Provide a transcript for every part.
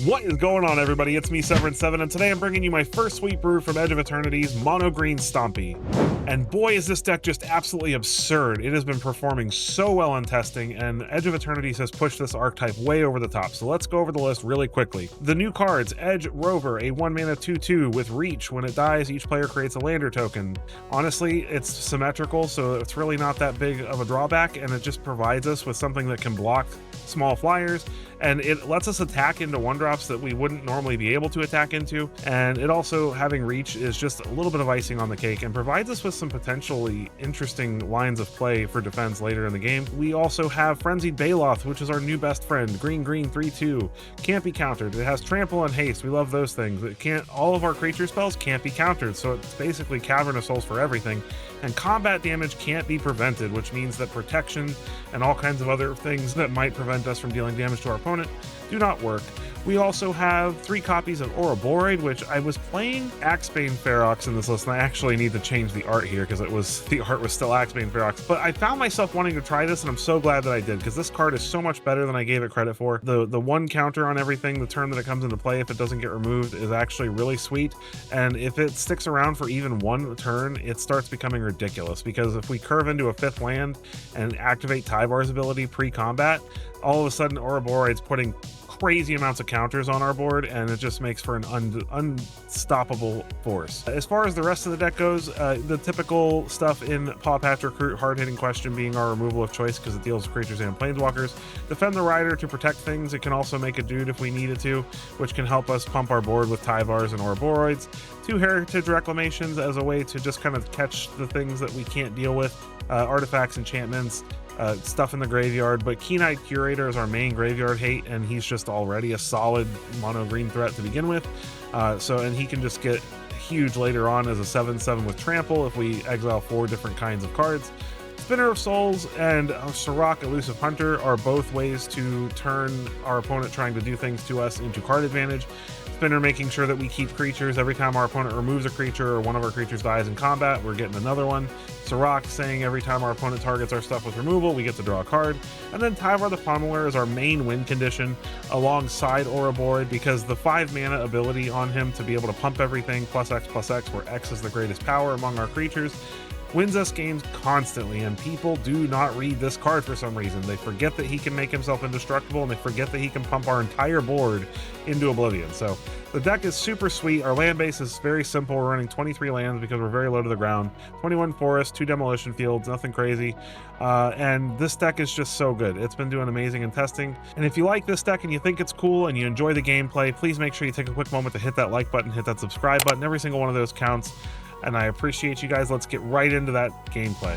What is going on, everybody? It's me, Severin7, and today I'm bringing you my first sweet brew from Edge of Eternity's Mono Green Stompy. And boy, is this deck just absolutely absurd. It has been performing so well in testing, and Edge of Eternities has pushed this archetype way over the top. So let's go over the list really quickly. The new cards: Edge Rover, a 1-mana 2/2 with Reach. When it dies, each player creates a lander token. Honestly, it's symmetrical, so it's really not that big of a drawback, and it just provides us with something that can block small flyers, and it lets us attack into 1-drops that we wouldn't normally be able to attack into. And it also, having Reach, is just a little bit of icing on the cake and provides us with some potentially interesting lines of play for defense later in the game. We also have Frenzied Baloth, which is our new best friend. Green 3/2, can't be countered. It has trample and haste. We love those things. It can't, all of our creature spells can't be countered, so it's basically Cavern of Souls for everything. And combat damage can't be prevented, which means that protection and all kinds of other things that might prevent us from dealing damage to our opponent do not work. We also have 3 copies of Ouroboros, which I was playing Axebane Ferox in this list, and I actually need to change the art here because the art was still Axebane Ferox. But I found myself wanting to try this, and I'm so glad that I did, because this card is so much better than I gave it credit for. The 1 counter on everything, the turn that it comes into play if it doesn't get removed, is actually really sweet. And if it sticks around for even 1 turn, it starts becoming ridiculous, because if we curve into a 5th land and activate Tyvar's ability pre-combat, all of a sudden Ouroboros is putting crazy amounts of counters on our board, and it just makes for an unstoppable force. As far as the rest of the deck goes, the typical stuff in Paw Patch Recruit, hard-hitting question being our removal of choice because it deals with creatures and planeswalkers. Defend the Rider to protect things. It can also make a dude if we needed to, which can help us pump our board with Tyvars and Ouroboros. 2 Heritage Reclamations as a way to just kind of catch the things that we can't deal with. Artifacts, enchantments, stuff in the graveyard, but Keen-Eyed Curator is our main graveyard hate, and he's just already a solid mono green threat to begin with. And he can just get huge later on as a 7/7 with trample if we exile 4 different kinds of cards. Spinner of Souls and Sirach, Elusive Hunter, are both ways to turn our opponent trying to do things to us into card advantage. Spinner making sure that we keep creatures. Every time our opponent removes a creature or one of our creatures dies in combat, we're getting another one. Sirach saying every time our opponent targets our stuff with removal, we get to draw a card. And then Tyvar the Pummeler is our main win condition alongside Ouroboros, because the 5 mana ability on him to be able to pump everything +X/+X, where X is the greatest power among our creatures, wins us games constantly, and people do not read this card for some reason. They forget that he can make himself indestructible, and they forget that he can pump our entire board into oblivion. So the deck is super sweet. Our land base is very simple. We're running 23 lands because we're very low to the ground. 21 forests, 2 demolition fields, nothing crazy. And this deck is just so good. It's been doing amazing in testing. And if you like this deck and you think it's cool and you enjoy the gameplay, please make sure you take a quick moment to hit that like button, hit that subscribe button. Every single one of those counts, and I appreciate you guys. Let's get right into that gameplay.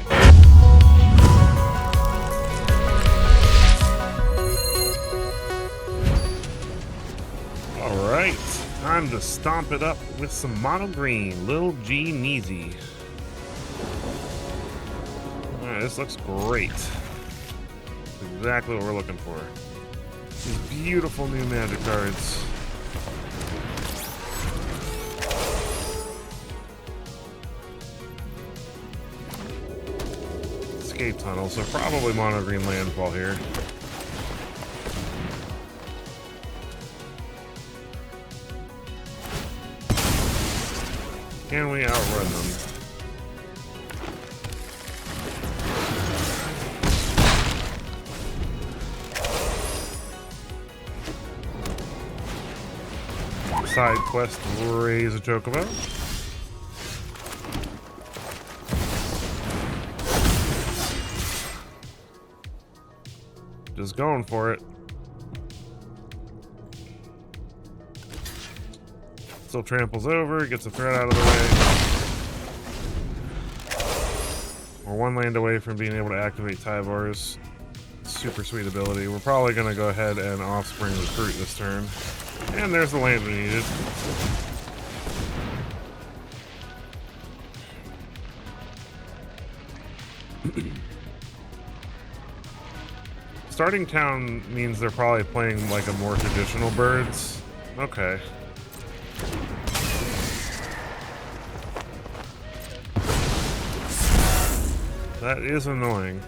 All right, time to stomp it up with some mono green, Lil G Neezy. All right, this looks great. That's exactly what we're looking for. These beautiful new Magic cards. Escape Tunnel, so probably mono green landfall here. Can we outrun them? Side quest, raise a Chocobo. Just going for it. Still tramples over, gets a threat out of the way. We're 1 land away from being able to activate Tyvar's super sweet ability. We're probably going to go ahead and Offspring Recruit this turn. And there's the land we needed. Starting town means they're probably playing like a more traditional birds. Okay. That is annoying.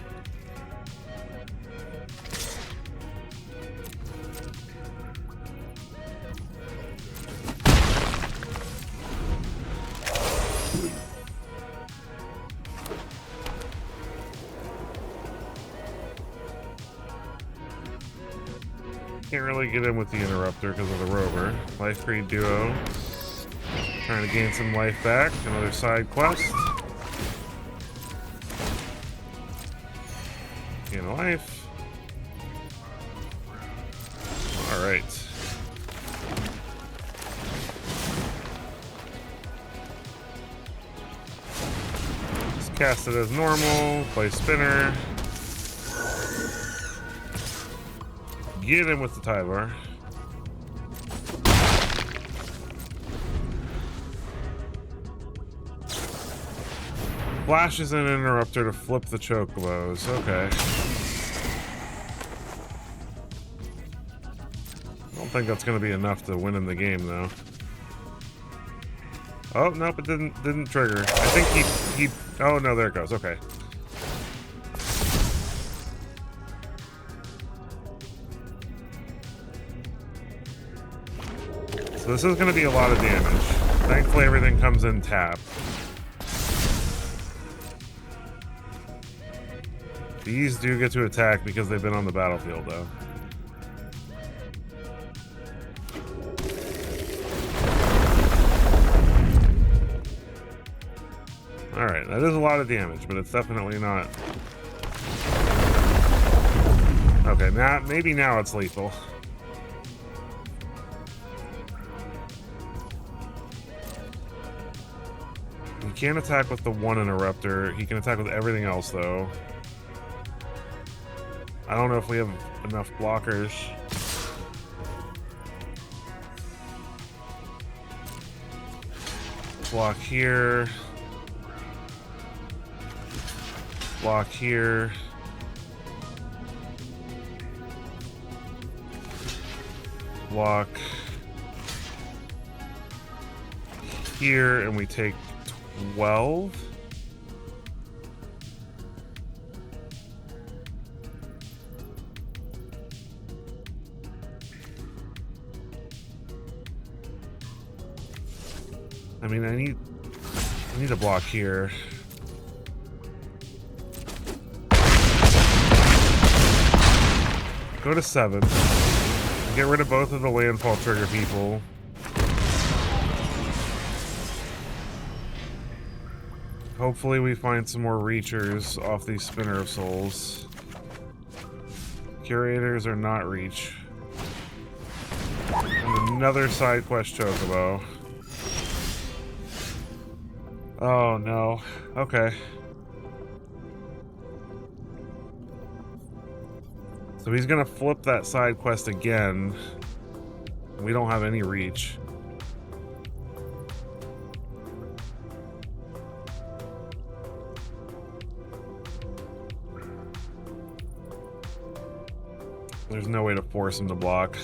Can't really get in with the Interrupter because of the Rover. Life Creed Duo. Trying to gain some life back. Another side quest. Gain a life. Alright. Just cast it as normal. Play spinner. Get in with the Tyvar. Flashes an Interrupter to flip the Chocobos. Okay. I don't think that's going to be enough to win in the game, though. Oh, nope, it didn't trigger. I think he... Oh, no, there it goes. Okay. So this is going to be a lot of damage. Thankfully, everything comes in tap. These do get to attack because they've been on the battlefield, though. Alright, that is a lot of damage, but it's definitely not... Okay, maybe now it's lethal. He can't attack with the one Interrupter. He can attack with everything else, though. I don't know if we have enough blockers. Block here. Block here. Block here, and we take 12. I mean, I need a block here. Go to 7. Get rid of both of the landfall trigger people. Hopefully we find some more reachers off these Spinner of Souls. Curators are not reach. And another side quest Chocobo. Oh no. Okay. So he's gonna flip that side quest again. We don't have any reach. There's no way to force him to block.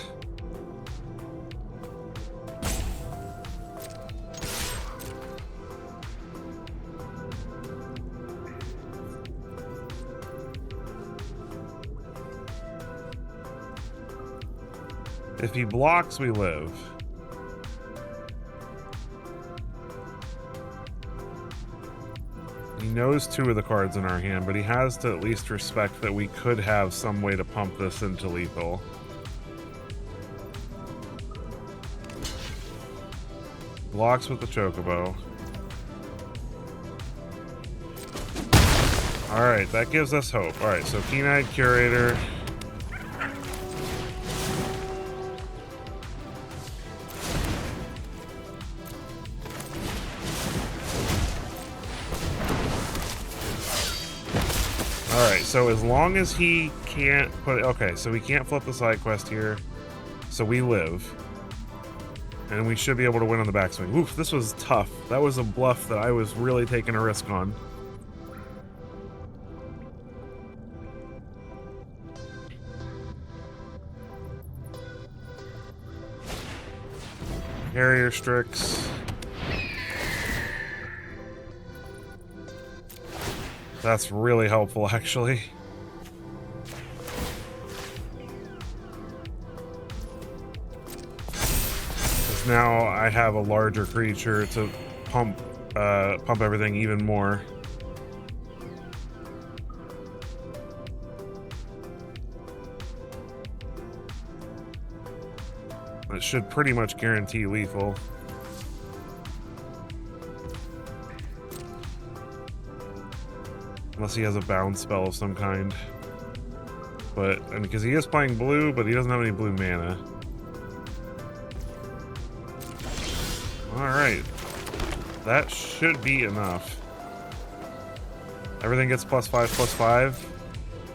If he blocks, we live. He knows 2 of the cards in our hand, but he has to at least respect that we could have some way to pump this into lethal. Blocks with the Chocobo. Alright, that gives us hope. Alright, so Keen-Eyed Curator. Alright, so as long as he can't put... Okay, so we can't flip the side quest here. So we live. And we should be able to win on the backswing. Oof, this was tough. That was a bluff that I was really taking a risk on. Harrier Strix. That's really helpful, actually. Because now I have a larger creature to pump everything even more. It should pretty much guarantee lethal. Unless he has a bounce spell of some kind. But, and because he is playing blue, but he doesn't have any blue mana. Alright. That should be enough. Everything gets +5/+5.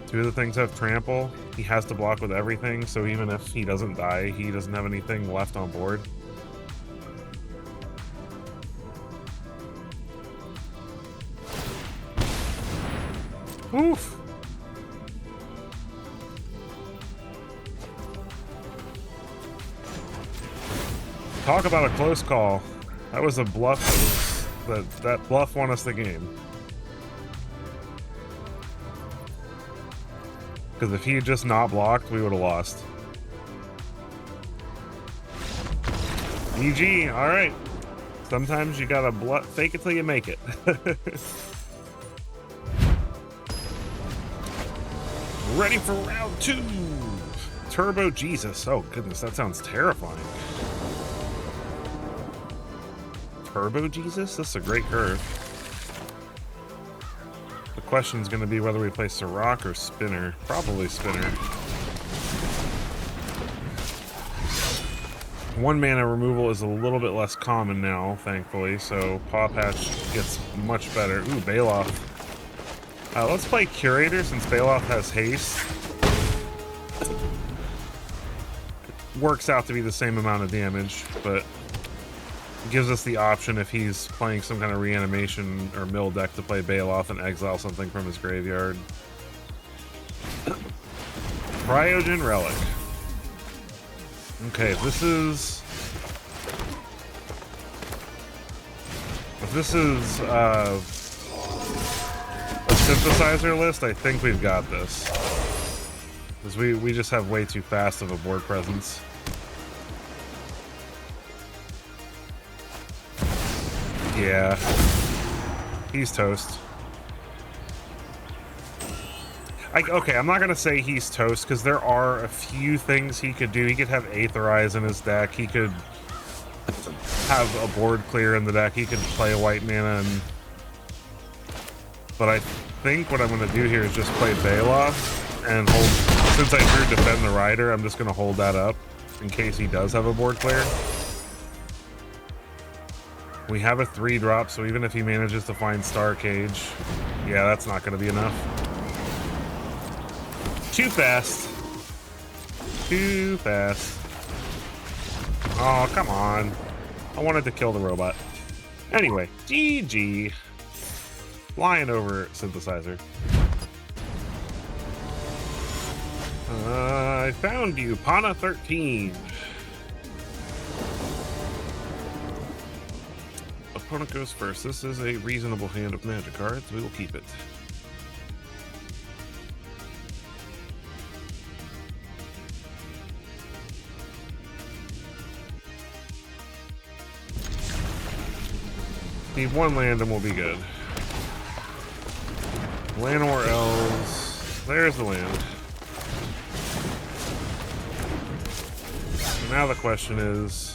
2 of the things have trample. He has to block with everything, so even if he doesn't die, he doesn't have anything left on board. Oof! Talk about a close call. That was a bluff that bluff won us the game. Because if he had just not blocked, we would have lost. GG, alright. Sometimes you gotta fake it till you make it. Ready for round 2! Turbo Jesus. Oh goodness, that sounds terrifying. Turbo Jesus? This is a great curve. The question is going to be whether we play Sirach or Spinner. Probably Spinner. 1 mana removal is a little bit less common now, thankfully, so Paw Patch gets much better. Ooh, Baloth. Let's play Curator since Baloth has haste. Works out to be the same amount of damage, but gives us the option if he's playing some kind of reanimation or mill deck to play Baloth and exile something from his graveyard. Cryogen Relic. Okay, if this is a synthesizer list, I think we've got this. Because we just have way too fast of a board presence. Yeah, he's toast. Okay, I'm not going to say he's toast, because there are a few things he could do. He could have Aetherize in his deck. He could have a board clear in the deck. He could play a white mana. But I think what I'm going to do here is just play Baloth and hold. Since I drew Defend the Rider, I'm just going to hold that up in case he does have a board clear. We have a 3-drop, so even if he manages to find Star Cage, yeah, that's not going to be enough. Too fast. Too fast. Oh, come on. I wanted to kill the robot. Anyway, GG. Flying over Synthesizer. I found you, Pana 13. Opponent goes first. This is a reasonable hand of magic cards. We will keep it. Need 1 land and we'll be good. Llanowar Elves. There's the land. So now the question is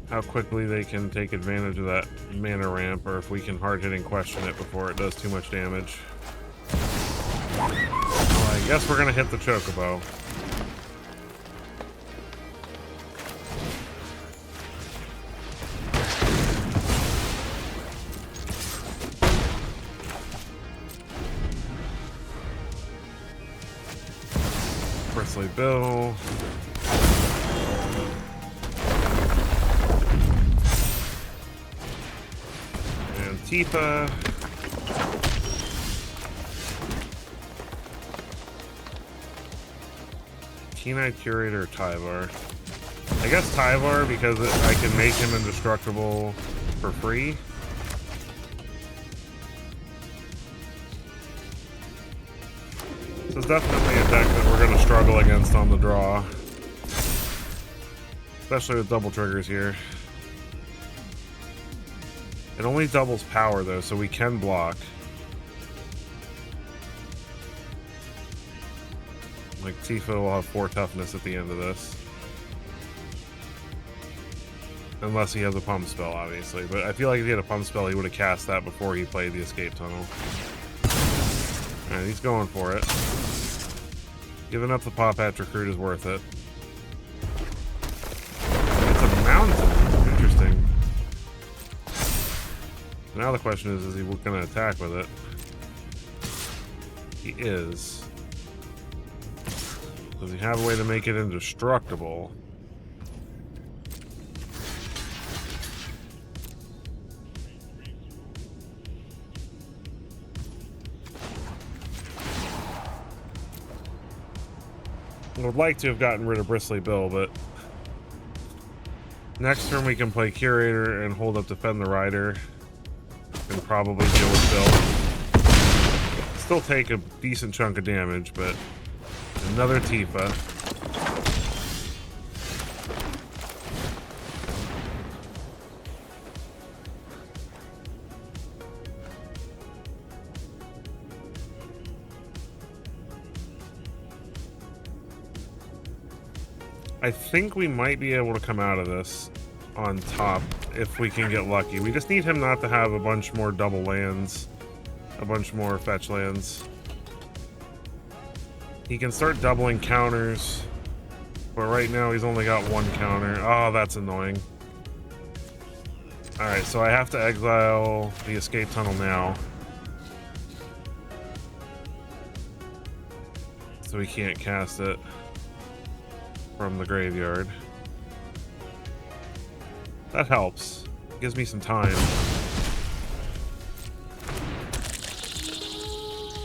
how quickly they can take advantage of that mana ramp, or if we can hard-hitting question it before it does too much damage. Well, I guess we're gonna hit the Chocobo. Bristly Bill. Tifa. Keen-Eyed Curator, Tyvar. I guess Tyvar because I can make him indestructible for free. This is definitely a deck that we're going to struggle against on the draw. Especially with double triggers here. It only doubles power though, so we can block. Like, Tifa will have 4 toughness at the end of this. Unless he has a pump spell, obviously. But I feel like if he had a pump spell, he would have cast that before he played the escape tunnel. Alright, he's going for it. Giving up the Paw Patch Recruit is worth it. It's a mountain. Interesting. Now the question is he going to attack with it? He is. Does he have a way to make it indestructible? I would like to have gotten rid of Bristly Bill, but next turn we can play Curator and hold up Defend the Rider and probably deal with Bill. Still take a decent chunk of damage, but another Tifa. I think we might be able to come out of this on top if we can get lucky. We just need him not to have a bunch more double lands, a bunch more fetch lands. He can start doubling counters, but right now he's only got 1 counter. Oh, that's annoying. Alright, so I have to exile the escape tunnel now. So we can't cast it from the graveyard. That helps. Gives me some time.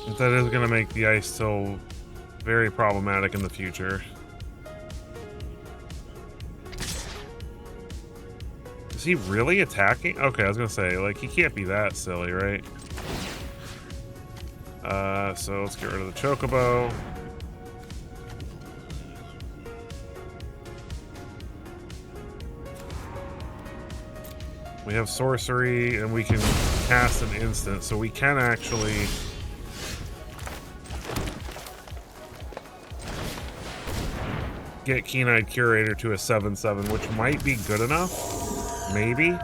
But that is going to make the ice so very problematic in the future. Is he really attacking? Okay, I was going to say, like, he can't be that silly, right? So let's get rid of the Chocobo. We have sorcery, and we can cast an instant, so we can actually get Keen-Eyed Curator to a 7/7, which might be good enough. Maybe.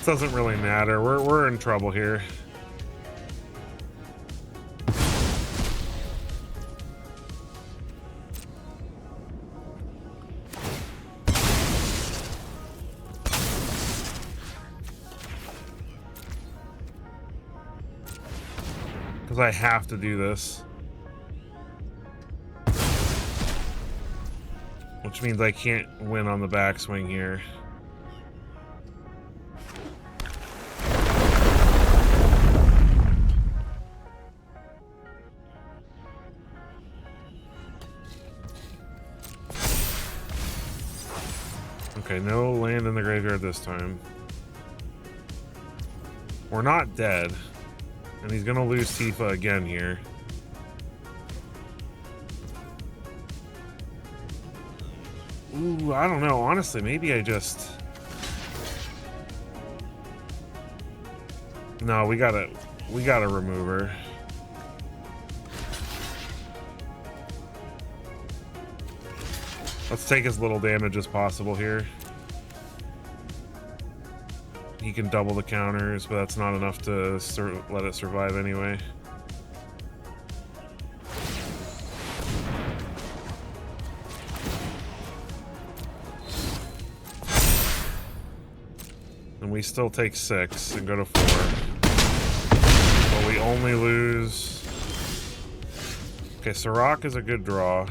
Doesn't really matter. We're in trouble here. Because I have to do this. Which means I can't win on the backswing here. Okay, no land in the graveyard this time. We're not dead. And he's gonna lose Tifa again here. Ooh, I don't know. Honestly, maybe I just... No, we gotta remove her. Let's take as little damage as possible here. He can double the counters, but that's not enough to let it survive anyway. And we still take 6 and go to 4. But we only lose... Okay, Sirach is a good draw.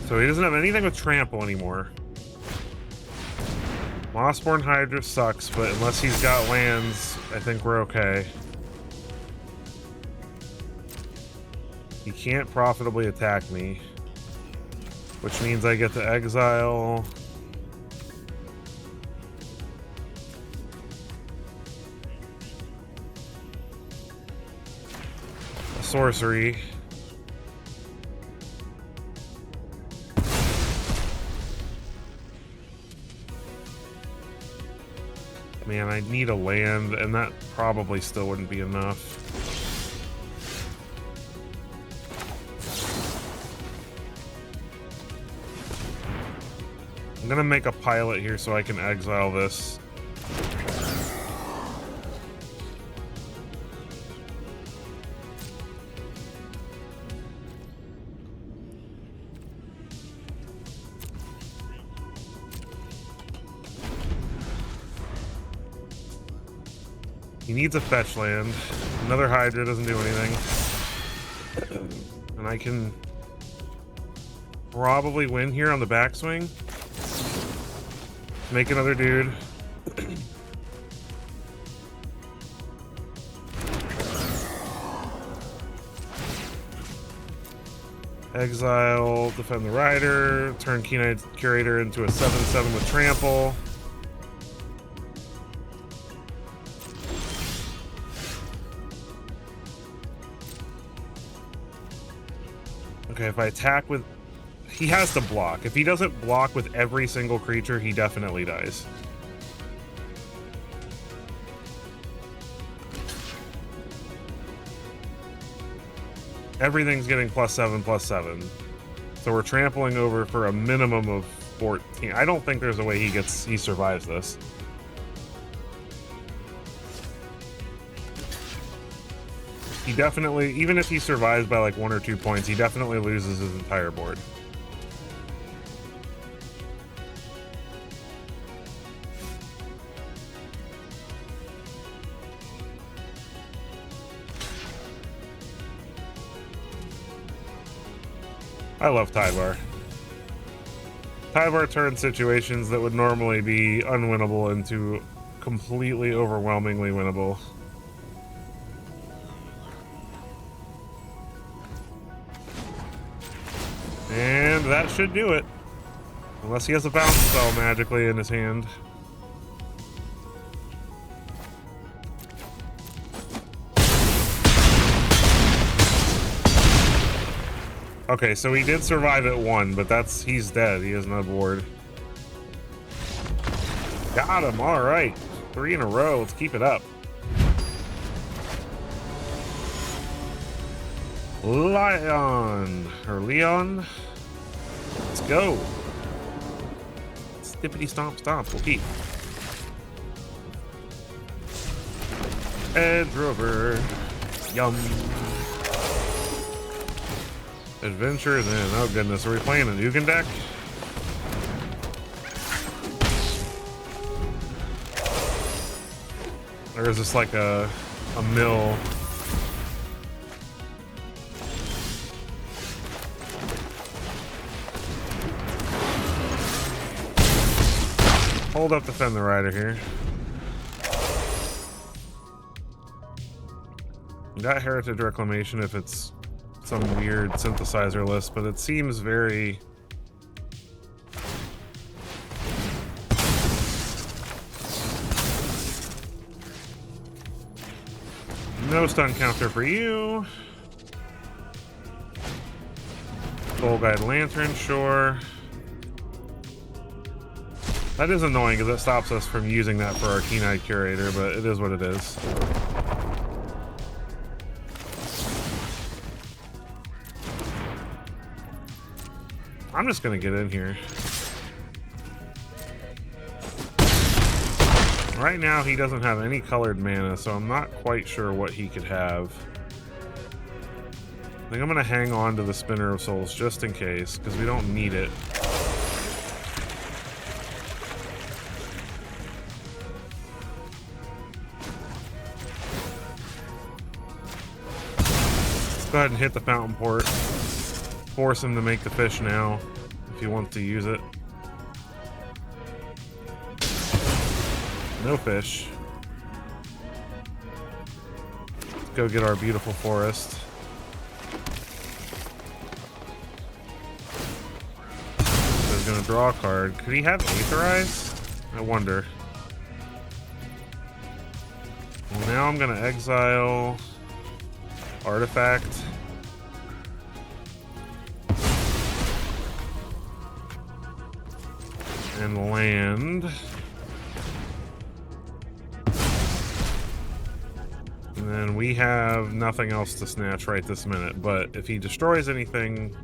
So he doesn't have anything with trample anymore. Mossborn Hydra sucks, but unless he's got lands, I think we're okay. He can't profitably attack me, which means I get to exile a sorcery. Man, I need a land, and that probably still wouldn't be enough. I'm gonna make a pilot here so I can exile this. He needs a fetch land. Another Hydra doesn't do anything. And I can probably win here on the backswing. Make another dude. Exile, defend the rider, turn Keen-Eyed Curator into a 7/7 with trample. Okay, if I attack with... He has to block. If he doesn't block with every single creature, he definitely dies. Everything's getting +7/+7. So we're trampling over for a minimum of 14. I don't think there's a way he survives this. He definitely, even if he survives by like 1 or 2 points, he definitely loses his entire board. I love Tyvar. Tyvar turns situations that would normally be unwinnable into completely overwhelmingly winnable. And that should do it. Unless he has a bounce spell magically in his hand. Okay, so he did survive at 1, but he's dead. He has no board. Got him, alright. 3 in a row, let's keep it up. Leon. Let's go. Stippity stomp stomp, we'll keep. Edge rover. Yum. Adventures in. Oh goodness, are we playing an Ugin deck? Or is this like a mill? Hold up, defend the rider here. Got Heritage Reclamation if it's some weird synthesizer list, but it seems very... No stun counter for you. Soul Guide Lantern, sure. That is annoying because it stops us from using that for our Keen-Eyed Curator, but it is what it is. I'm just gonna get in here. Right now he doesn't have any colored mana, so I'm not quite sure what he could have. I think I'm gonna hang on to the Spinner of Souls just in case, because we don't need it. Go ahead and hit the Fountain Port. Force him to make the fish now, if he wants to use it. No fish. Let's go get our beautiful forest. So he's gonna draw a card. Could he have Aetherize? I wonder. Well, now I'm gonna exile Artifact. And land. And then we have nothing else to snatch right this minute, but if he destroys anything...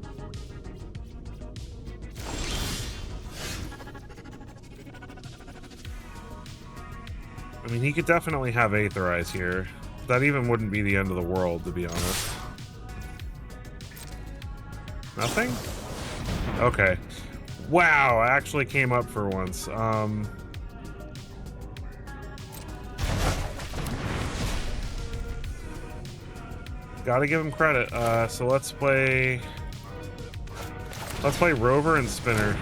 I mean, he could definitely have Aetherize here. That even wouldn't be the end of the world, to be honest. Nothing? Okay. Wow, I actually came up for once. Gotta give him credit. So let's play Rover and Spinner.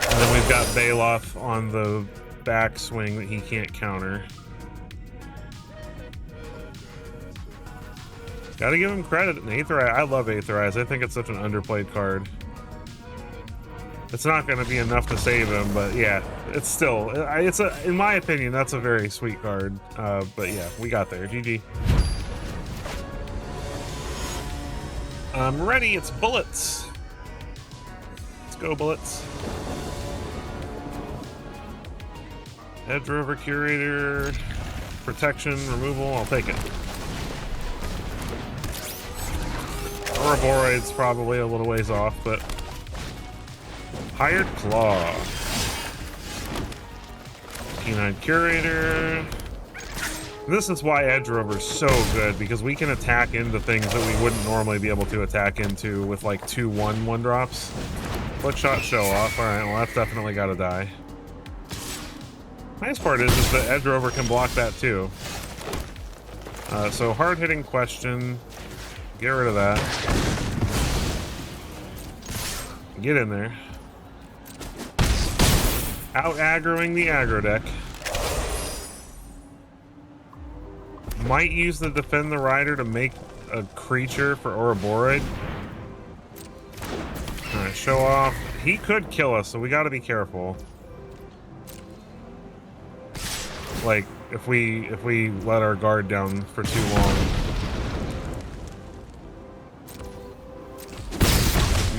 And then we've got Baloth on the backswing that he can't counter. Gotta give him credit. And Aetherize, I love Aetherize. I think it's such an underplayed card. It's not going to be enough to save him, but yeah, it's still, in my opinion, that's a very sweet card. But yeah, we got there. GG. I'm ready. It's bullets. Let's go, bullets. Edge Rover Curator, protection, removal. I'll take it. Ouroboros probably a little ways off, but Hired Claw. P9 Curator. This is why Edge Rover is so good, because we can attack into things that we wouldn't normally be able to attack into with like 2/1 1-drops. Flickshot Show Off. Alright, well that's definitely gotta die. Nice part is that Edge Rover can block that too. So hard-hitting question. Get rid of that. Get in there. Out-aggroing the aggro deck. Might use the Defend the Rider to make a creature for Ouroboros. Alright, show off. He could kill us, so we gotta be careful. Like, if we let our guard down for too long.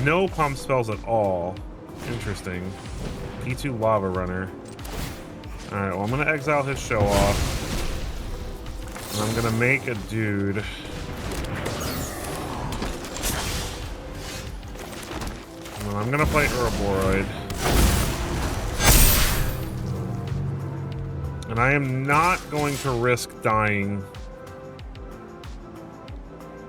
No pump spells at all. Interesting. P2 Lava Runner. Alright, well I'm gonna exile his show off. And I'm gonna make a dude. And then I'm gonna play Ouroboros. And I am not going to risk dying.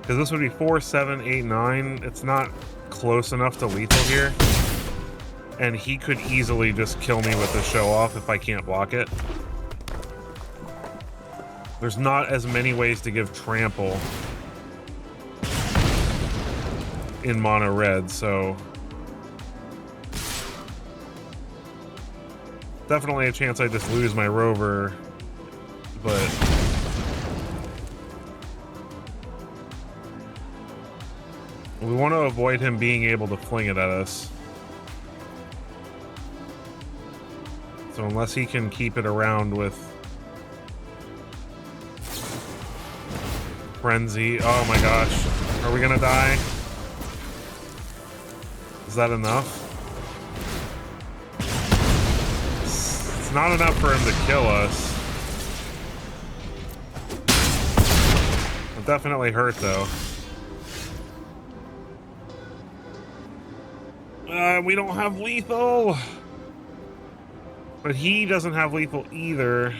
Because this would be 4, 7, 8, 9. It's not close enough to lethal here. And he could easily just kill me with the show off if I can't block it. There's not as many ways to give trample in mono red, so definitely a chance I just lose my rover, but we want to avoid him being able to fling it at us. So unless he can keep it around with Frenzy. Oh my gosh. Are we gonna die? Is that enough? It's not enough for him to kill us. It definitely hurt though. We don't have lethal. But he doesn't have lethal either.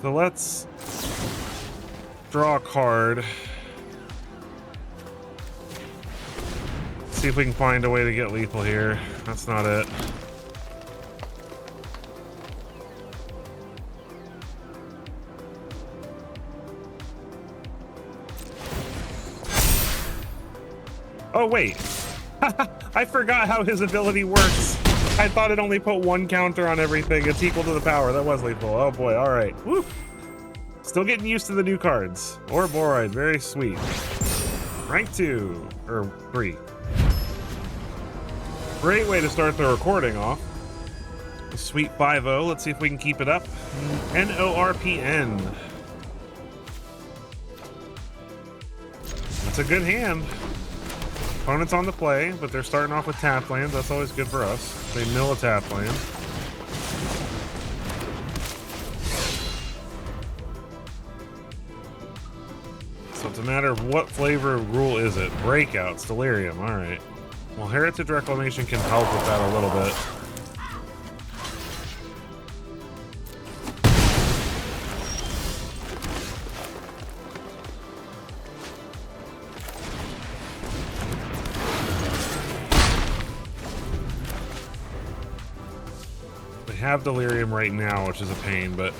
So let's draw a card. See if we can find a way to get lethal here. That's not it. Oh, wait. I forgot how his ability works. I thought it only put 1 counter on everything. It's equal to the power. That was lethal. Oh boy, all right. Woo. Still getting used to the new cards. Ouroboros, very sweet. Rank 2, or 3. Great way to start the recording off. A sweet 5-0. Let's see if we can keep it up. Norpn. That's a good hand. Opponent's on the play, but they're starting off with tap lands. That's always good for us. They mill a tap land. So it's a matter of what flavor of rule is it. Breakouts, Delirium, all right. Well, Heritage Reclamation can help with that a little bit. They have Delirium right now, which is a pain, but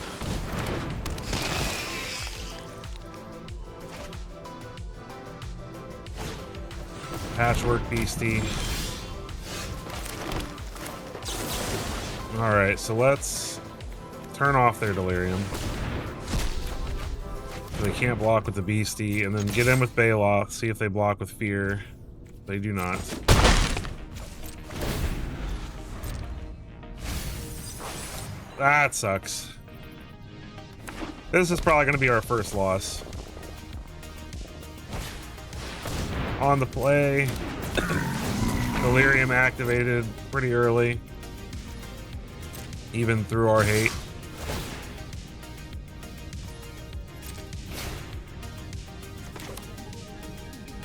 Patchwork Beastie. Alright, so let's turn off their Delirium. They can't block with the Beastie, and then get in with Baloth, see if they block with Fear. They do not. That sucks. This is probably going to be our first loss. On the play. Delirium activated pretty early. Even through our hate.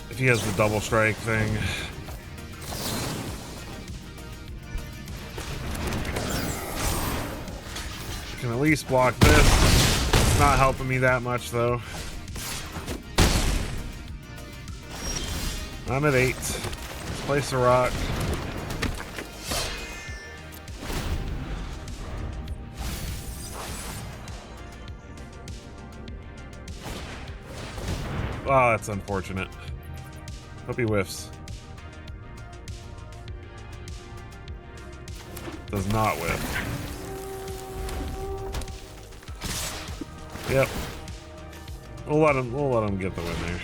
If he has the double strike thing. Can at least block this. It's not helping me that much though. I'm at 8. Let's place a rock. Oh, that's unfortunate. Hope he whiffs. Does not whiff. Yep. We'll let him get the win there.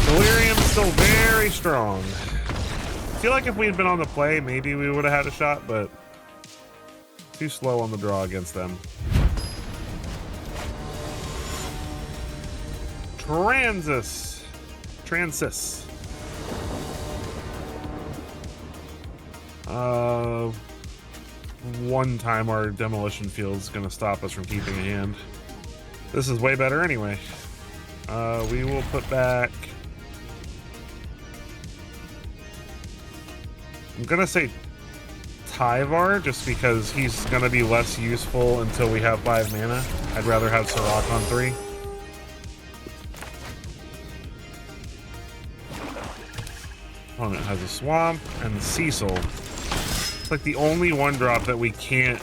Delirium's still very strong. I feel like if we had been on the play, maybe we would have had a shot, but too slow on the draw against them. Transis. One time our demolition field is going to stop us from keeping a hand. This is way better anyway. We will put back... I'm going to say Tyvar, just because he's going to be less useful until we have 5 mana. I'd rather have Sirach on 3. Opponent has a Swamp and Cecil. It's like the only 1-drop that we can't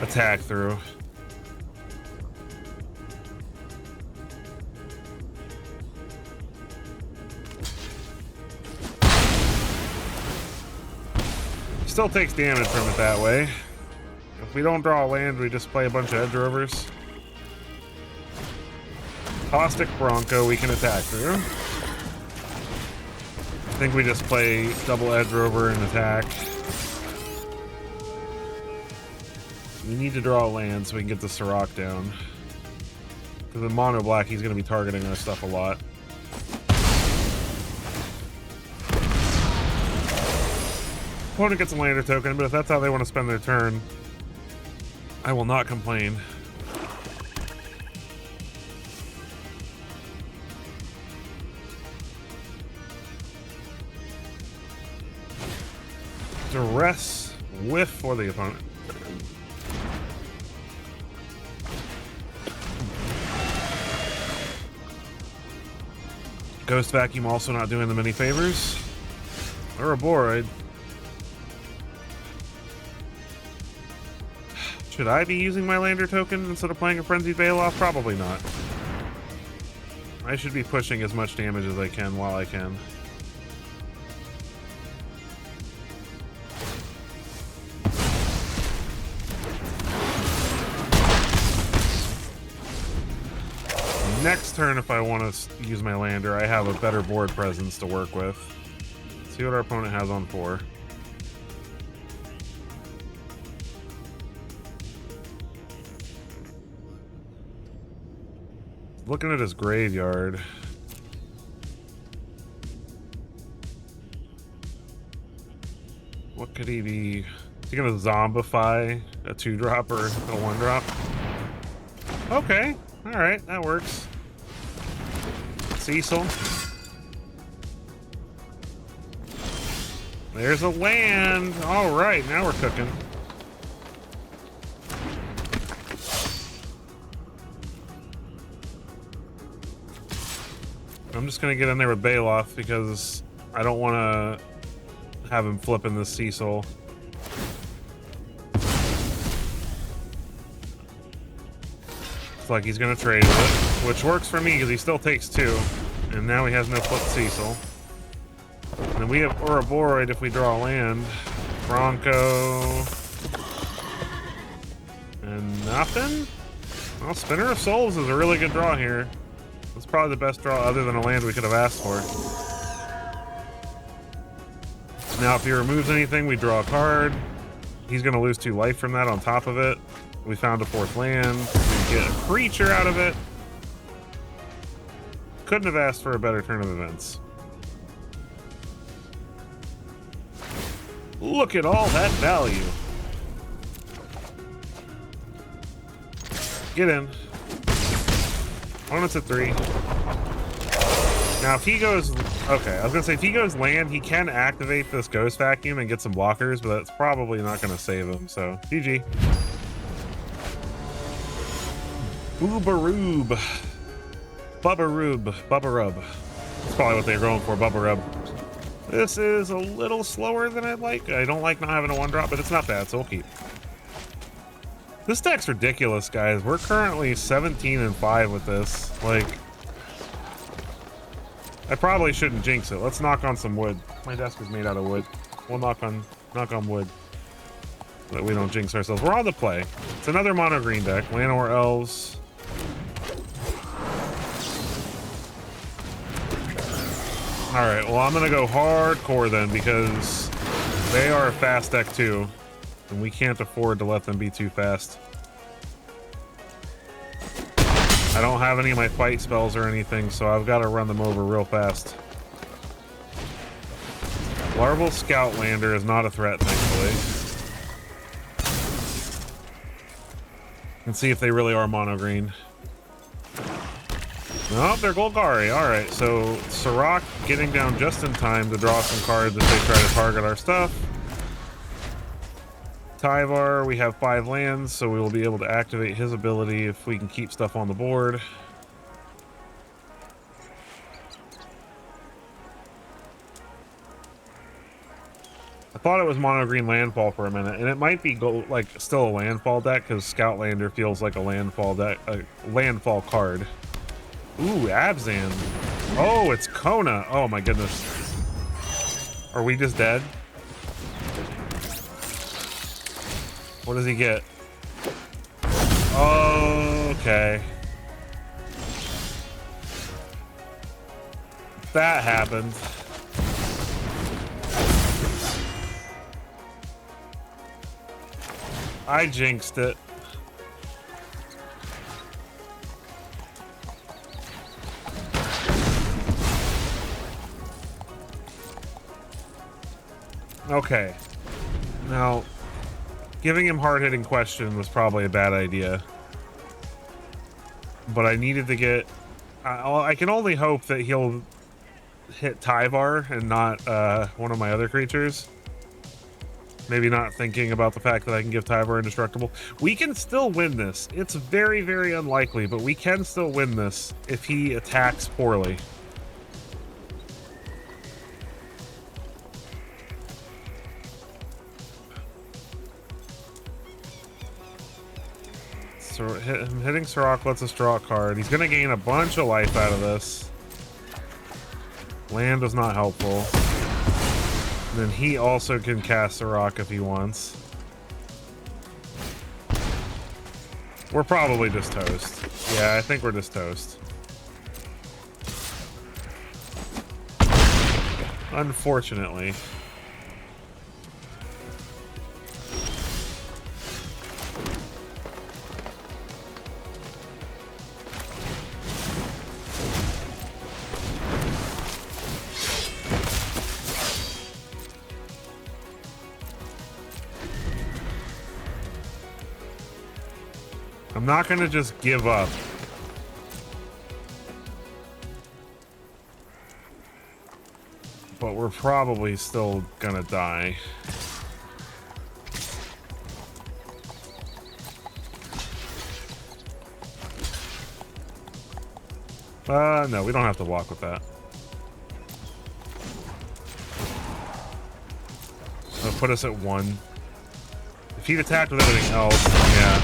attack through. Still takes damage from it that way. If we don't draw a land, we just play a bunch of Edge Rovers. Caustic Bronco we can attack through. I think we just play double Edge Rover and attack. We need to draw a land so we can get the Sirach down. Because in mono black, he's going to be targeting our stuff a lot. Opponent gets a lander token, but if that's how they want to spend their turn, I will not complain. Duress whiff for the opponent. Ghost Vacuum also not doing them any favors. Ouroboros. Should I be using my lander token instead of playing a Frenzied Baloth? Probably not. I should be pushing as much damage as I can while I can. Next turn, if I want to use my lander, I have a better board presence to work with. See what our opponent has on 4. Looking at his graveyard. What could he be? Is he gonna zombify a 2-drop or a 1-drop? Okay, alright, that works. Cecil. There's a land. Alright, now we're cooking. I'm just gonna get in there with Baloth because I don't want to have him flipping this Cecil. It's like he's gonna trade with it, which works for me because he still takes 2, and now he has no flip Cecil. And then we have Ouroboros if we draw a land. Bronco. And nothing? Well, Spinner of Souls is a really good draw here. It's probably the best draw other than a land we could have asked for. Now, if he removes anything, we draw a card. He's going to lose 2 life from that on top of it. We found a 4th land. We get a creature out of it. Couldn't have asked for a better turn of events. Look at all that value. Get in. Opponent's at 3. Now, if he goes... Okay, I was going to say, if he goes land, he can activate this Ghost Vacuum and get some blockers, but that's probably not going to save him, so GG. Boobaroob. Bubbaroob. Bubbarub. That's probably what they're going for, Bubbarub. This is a little slower than I'd like. I don't like not having a 1-drop, but it's not bad, so we'll keep. This deck's ridiculous, guys. We're currently 17-5 with this. Like, I probably shouldn't jinx it. Let's knock on some wood. My desk is made out of wood. We'll knock on wood so that we don't jinx ourselves. We're on the play. It's another mono green deck. Llanowar Elves. All right. Well, I'm gonna go hardcore then because they are a fast deck too. And we can't afford to let them be too fast. I don't have any of my fight spells or anything, so I've got to run them over real fast. Larval Scoutlander is not a threat, thankfully. And see if they really are mono green. Nope, they're Golgari. Alright, so Sirach getting down just in time to draw some cards if they try to target our stuff. Tyvar, we have 5 lands, so we will be able to activate his ability if we can keep stuff on the board. I thought it was mono green landfall for a minute, and it might be like still a landfall deck because Scoutlander feels like a landfall deck, a landfall card. Ooh, Abzan. Oh, it's Kona. Oh my goodness. Are we just dead? What does he get? Okay. That happened. I jinxed it. Okay. Now, giving him hard-hitting question was probably a bad idea. But I needed to get... I can only hope that he'll hit Tyvar and not one of my other creatures. Maybe not thinking about the fact that I can give Tyvar indestructible. We can still win this. It's very, very unlikely, but we can still win this if he attacks poorly. So hitting Sirach lets us draw a card. He's going to gain a bunch of life out of this. Land is not helpful. And then he also can cast Sirach if he wants. We're probably just toast. Yeah, I think we're just toast. Unfortunately. I'm not gonna just give up. But we're probably still gonna die. No, we don't have to walk with that. That'll put us at 1. If he'd attacked with everything else, yeah.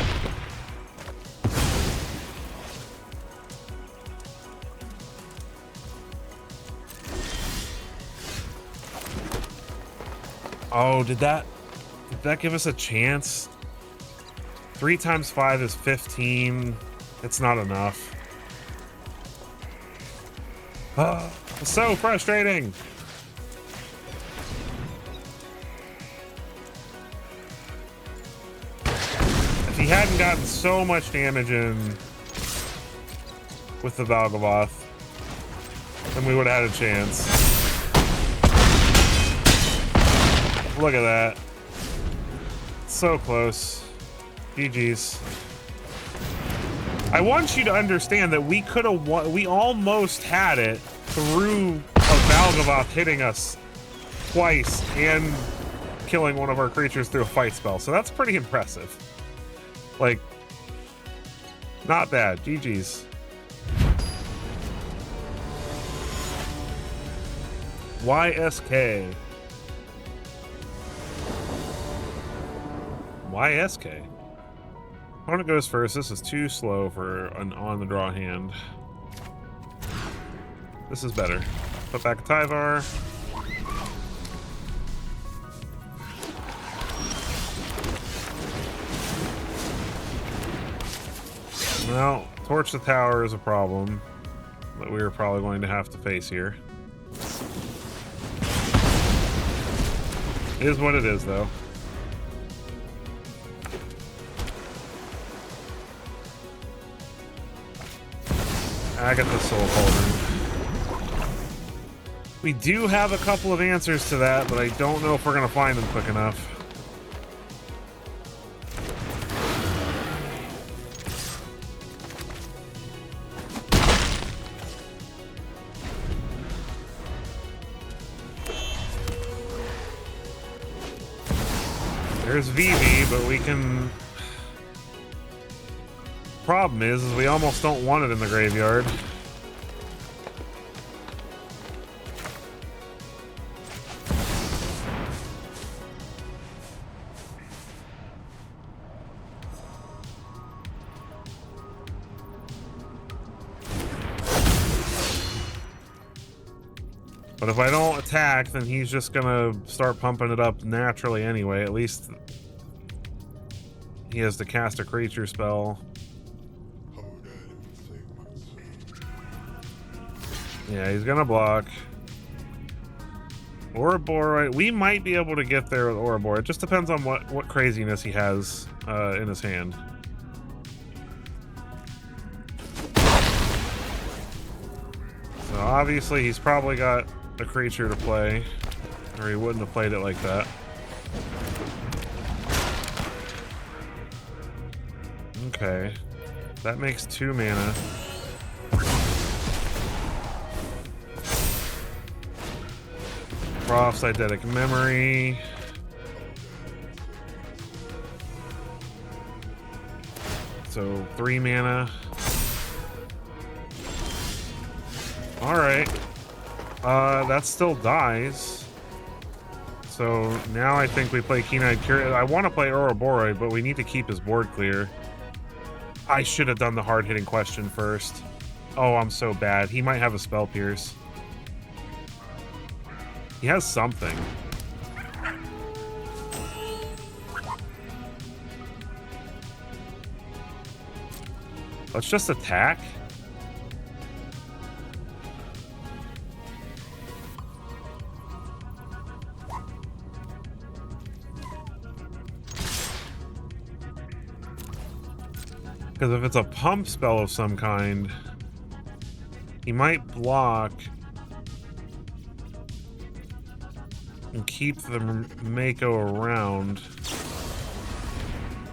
Oh, did that give us a chance? 3 times 5 is 15. It's not enough. So frustrating. If he hadn't gotten so much damage in with the Valgavoth, then we would have had a chance. Look at that. So close. GG's. I want you to understand that we could have won. We almost had it through a Valgavoth hitting us twice and killing one of our creatures through a fight spell. So that's pretty impressive. Like, not bad. GG's. YSK. YSK. Opponent goes first. This is too slow for an on-the-draw hand. This is better. Put back a Tyvar. Well, Torch the Tower is a problem that we are probably going to have to face here. It is what it is, though. Agatha Soul Cauldron. We do have a couple of answers to that, but I don't know if we're going to find them quick enough. There's Vivi, but we can... Problem is we almost don't want it in the graveyard. But if I don't attack, then he's just gonna start pumping it up naturally anyway. At least he has to cast a creature spell. Yeah, he's gonna block. Ouroboros, we might be able to get there with Ouroboros. It just depends on what craziness he has in his hand. So obviously he's probably got a creature to play, or he wouldn't have played it like that. Okay, that makes 2 mana. Prof's Eidetic Memory. So 3 mana. Alright. That still dies. So now I think we play Keen-Eyed Curious. I want to play Ouroboros, but we need to keep his board clear. I should have done the hard-hitting question first. Oh, I'm so bad. He might have a Spell Pierce. He has something. Let's just attack. Because if it's a pump spell of some kind, he might block and keep the Mako around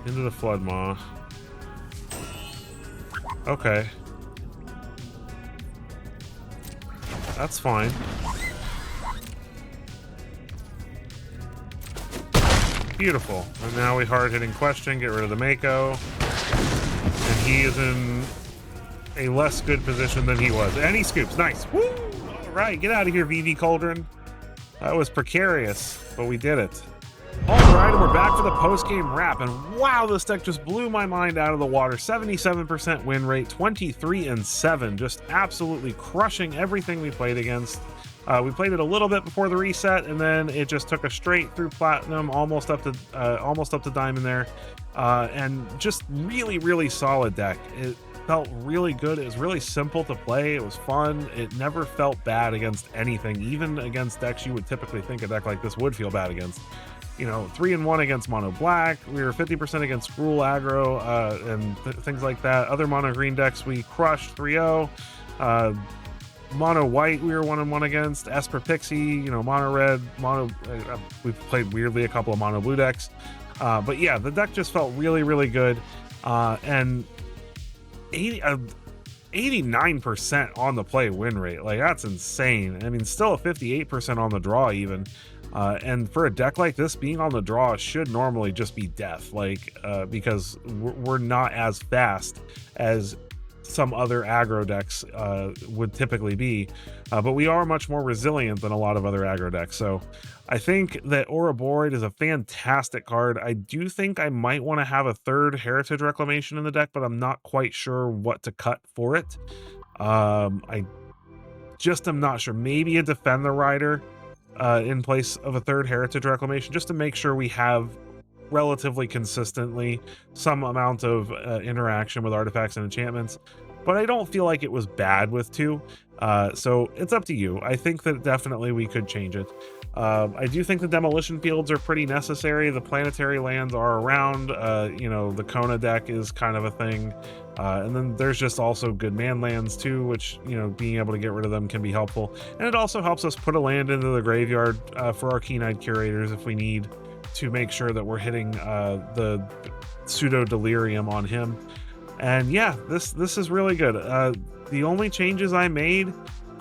into the Floodmaw. Okay. That's fine. Beautiful. And now we hard-hitting question, get rid of the Mako. And he is in a less good position than he was. And he scoops. Nice. Woo! All right, get out of here, VV Cauldron. That was precarious, but we did it. All right, and we're back for the post-game wrap. And wow, this deck just blew my mind out of the water. 77% win rate, 23-7. Just absolutely crushing everything we played against. We played it a little bit before the reset, and then it just took us straight through platinum, almost up to diamond there. And just really, really solid deck. It felt really good. It was really simple to play. It was fun. It never felt bad against anything, even against decks you would typically think a deck like this would feel bad against. You know, 3-1 against Mono Black. We were 50% against Green Aggro and things like that. Other Mono Green decks we crushed 3-0. Mono White we were 1-1 against. Esper Pixie, you know, Mono Red, Mono. We've played weirdly a couple of Mono Blue decks. But yeah, the deck just felt really, really good. And 89% on the play win rate. Like, that's insane. I mean, still a 58% on the draw even. And for a deck like this, being on the draw should normally just be death. Like, because we're not as fast as some other aggro decks would typically be. But we are much more resilient than a lot of other aggro decks. So I think that Ouroboros is a fantastic card. I do think I might want to have a third Heritage Reclamation in the deck, but I'm not quite sure what to cut for it. I just am not sure. Maybe a Defend the Rider in place of a third Heritage Reclamation, just to make sure we have relatively consistently some amount of interaction with artifacts and enchantments. But I don't feel like it was bad with two. So it's up to you. I think that definitely we could change it. I do think the demolition fields are pretty necessary. The planetary lands are around. You know, the Kona deck is kind of a thing. And then there's just also good man lands too, which, you know, being able to get rid of them can be helpful. And it also helps us put a land into the graveyard for our Keen-Eyed Curators if we need to make sure that we're hitting the pseudo delirium on him. And yeah, this is really good. The only changes I made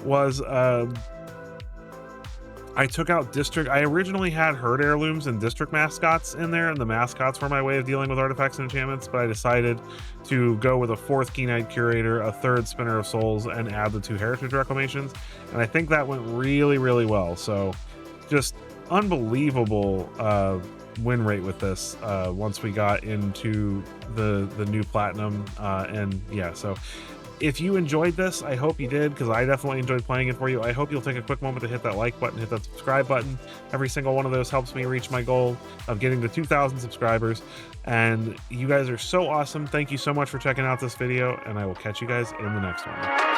was I took out district. I originally had herd heirlooms and district mascots in there, and the mascots were my way of dealing with artifacts and enchantments, but I decided to go with a fourth Keen-Eyed Curator, a third Spinner of Souls, and add the two Heritage Reclamations. And I think that went really, really well. So just unbelievable win rate with this once we got into the new platinum. And yeah, so if you enjoyed this, I hope you did, because I definitely enjoyed playing it for you. I hope you'll take a quick moment to hit that like button, hit that subscribe button. Every single one of those helps me reach my goal of getting to 2,000 subscribers. And you guys are so awesome. Thank you so much for checking out this video, and I will catch you guys in the next one.